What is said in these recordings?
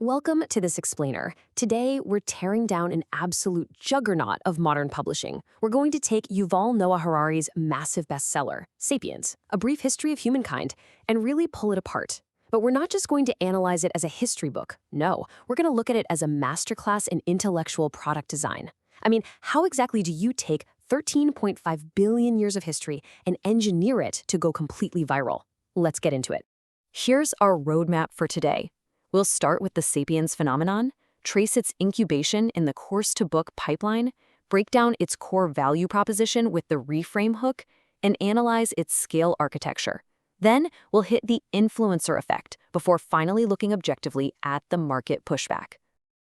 Welcome to This Explainer. Today, we're tearing down an absolute juggernaut of modern publishing. We're going to take Yuval Noah Harari's massive bestseller, Sapiens, A Brief History of Humankind, and really pull it apart. But we're not just going to analyze it as a history book. No, we're going to look at it as a masterclass in intellectual product design. I mean, how exactly do you take 13.5 billion years of history and engineer it to go completely viral? Let's get into it. Here's our roadmap for today. We'll start with the Sapiens phenomenon, trace its incubation in the course-to-book pipeline, break down its core value proposition with the reframe hook, and analyze its scale architecture. Then, we'll hit the influencer effect before finally looking objectively at the market pushback.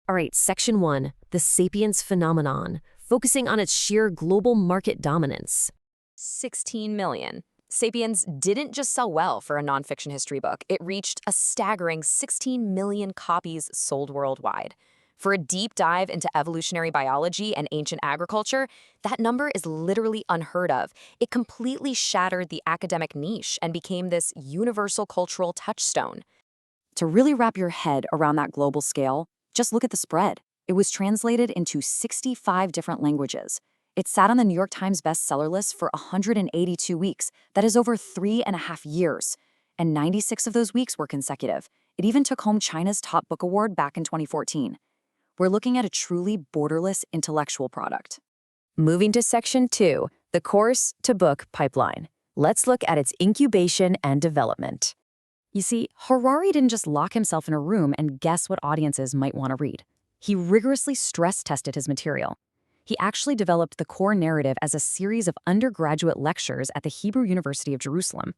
All right, Section 1, the Sapiens phenomenon, focusing on its sheer global market dominance. 16 million. Sapiens didn't just sell well for a nonfiction history book. It reached a staggering 16 million copies sold worldwide. For a deep dive into evolutionary biology and ancient agriculture, that number is literally unheard of. It completely shattered the academic niche and became this universal cultural touchstone. To really wrap your head around that global scale, just look at the spread. It was translated into 65 different languages. It sat on the New York Times Bestseller List for 182 weeks. That is over 3.5 years. And 96 of those weeks were consecutive. It even took home China's Top Book Award back in 2014. We're looking at a truly borderless intellectual product. Moving to Section 2, the course-to-book pipeline. Let's look at its incubation and development. You see, Harari didn't just lock himself in a room and guess what audiences might want to read. He rigorously stress-tested his material. He actually developed the core narrative as a series of undergraduate lectures at the Hebrew University of Jerusalem.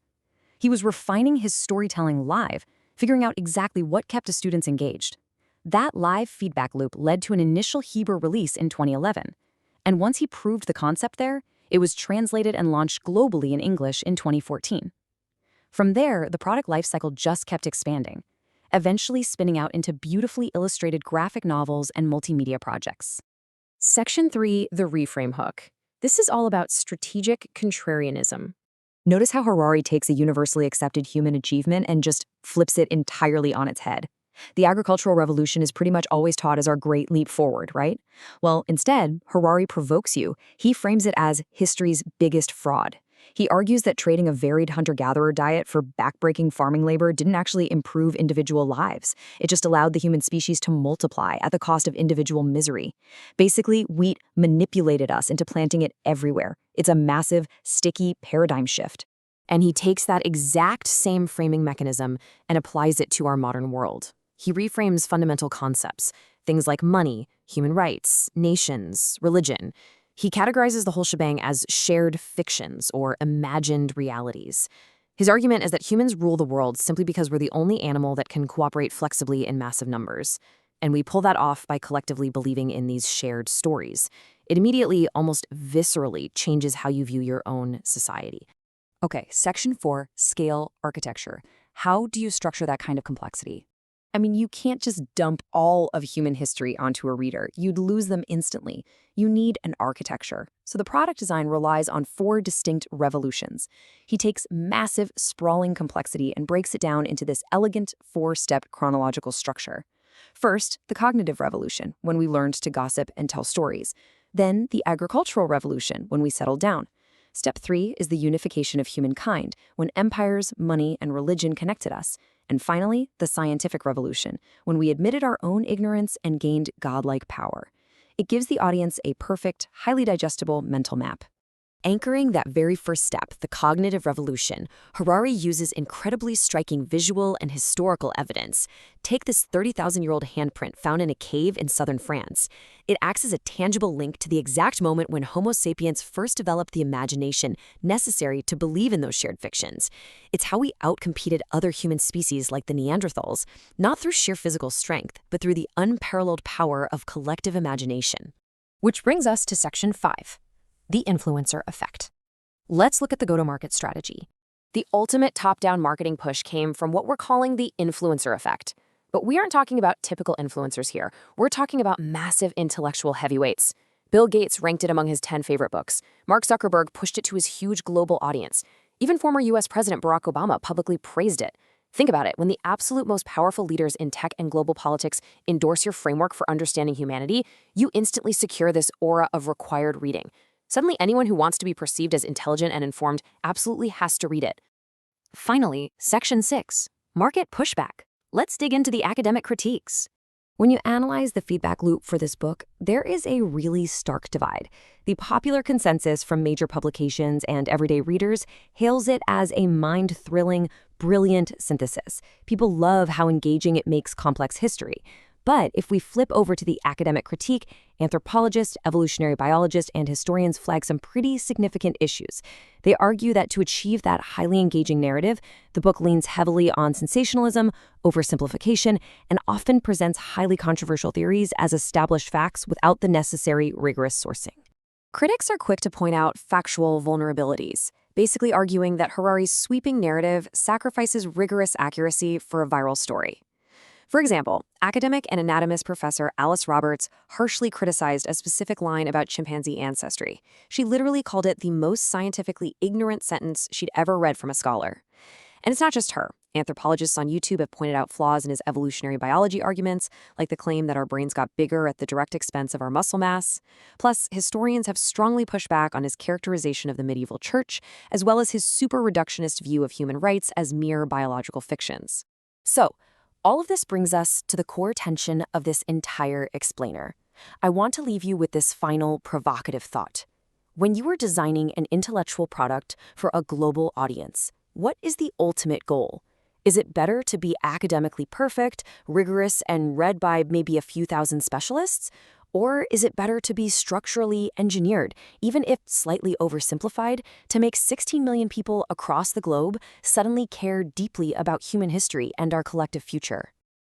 He was refining his storytelling live, figuring out exactly what kept his students engaged. That live feedback loop led to an initial Hebrew release in 2011. And once he proved the concept there, it was translated and launched globally in English in 2014. From there, the product lifecycle just kept expanding, eventually spinning out into beautifully illustrated graphic novels and multimedia projects. Section 3, the reframe hook. This is all about strategic contrarianism. Notice how Harari takes a universally accepted human achievement and just flips it entirely on its head. The agricultural revolution is pretty much always taught as our great leap forward, right? Well, instead, Harari provokes you. He frames it as history's biggest fraud. He argues that trading a varied hunter-gatherer diet for backbreaking farming labor didn't actually improve individual lives. It just allowed the human species to multiply at the cost of individual misery. Basically, wheat manipulated us into planting it everywhere. It's a massive, sticky paradigm shift. And he takes that exact same framing mechanism and applies it to our modern world. He reframes fundamental concepts, things like money, human rights, nations, religion. He categorizes the whole shebang as shared fictions or imagined realities. His argument is that humans rule the world simply because we're the only animal that can cooperate flexibly in massive numbers. And we pull that off by collectively believing in these shared stories. It immediately, almost viscerally, changes how you view your own society. Okay, Section 4, scale architecture. How do you structure that kind of complexity? I mean, you can't just dump all of human history onto a reader. You'd lose them instantly. You need an architecture. So the product design relies on 4 distinct revolutions. He takes massive, sprawling complexity and breaks it down into this elegant 4-step chronological structure. First, the cognitive revolution, when we learned to gossip and tell stories. Then, the agricultural revolution, when we settled down. Step 3 is the unification of humankind, when empires, money, and religion connected us. And finally, the scientific revolution, when we admitted our own ignorance and gained godlike power. It gives the audience a perfect, highly digestible mental map. Anchoring that very first step, the cognitive revolution, Harari uses incredibly striking visual and historical evidence. Take this 30,000-year-old handprint found in a cave in southern France. It acts as a tangible link to the exact moment when Homo sapiens first developed the imagination necessary to believe in those shared fictions. It's how we outcompeted other human species like the Neanderthals, not through sheer physical strength, but through the unparalleled power of collective imagination. Which brings us to Section 5. The influencer effect. Let's look at the go-to-market strategy. The ultimate top-down marketing push came from what we're calling the influencer effect. But we aren't talking about typical influencers here. We're talking about massive intellectual heavyweights. Bill Gates ranked it among his 10 favorite books. Mark Zuckerberg pushed it to his huge global audience. Even former US President Barack Obama publicly praised it. Think about it. When the absolute most powerful leaders in tech and global politics endorse your framework for understanding humanity, you instantly secure this aura of required reading. Suddenly, anyone who wants to be perceived as intelligent and informed absolutely has to read it. Finally, Section 6, Market Pushback. Let's dig into the academic critiques. When you analyze the feedback loop for this book, there is a really stark divide. The popular consensus from major publications and everyday readers hails it as a mind-thrilling, brilliant synthesis. People love how engaging it makes complex history. But if we flip over to the academic critique, anthropologists, evolutionary biologists, and historians flag some pretty significant issues. They argue that to achieve that highly engaging narrative, the book leans heavily on sensationalism, oversimplification, and often presents highly controversial theories as established facts without the necessary rigorous sourcing. Critics are quick to point out factual vulnerabilities, basically arguing that Harari's sweeping narrative sacrifices rigorous accuracy for a viral story. For example, academic and anatomist professor Alice Roberts harshly criticized a specific line about chimpanzee ancestry. She literally called it the most scientifically ignorant sentence she'd ever read from a scholar. And it's not just her. Anthropologists on YouTube have pointed out flaws in his evolutionary biology arguments, like the claim that our brains got bigger at the direct expense of our muscle mass. Plus, historians have strongly pushed back on his characterization of the medieval church, as well as his super reductionist view of human rights as mere biological fictions. So, all of this brings us to the core tension of this entire explainer. I want to leave you with this final provocative thought. When you are designing an intellectual product for a global audience, what is the ultimate goal? Is it better to be academically perfect, rigorous, and read by maybe a few thousand specialists? Or is it better to be structurally engineered, even if slightly oversimplified, to make 16 million people across the globe suddenly care deeply about human history and our collective future?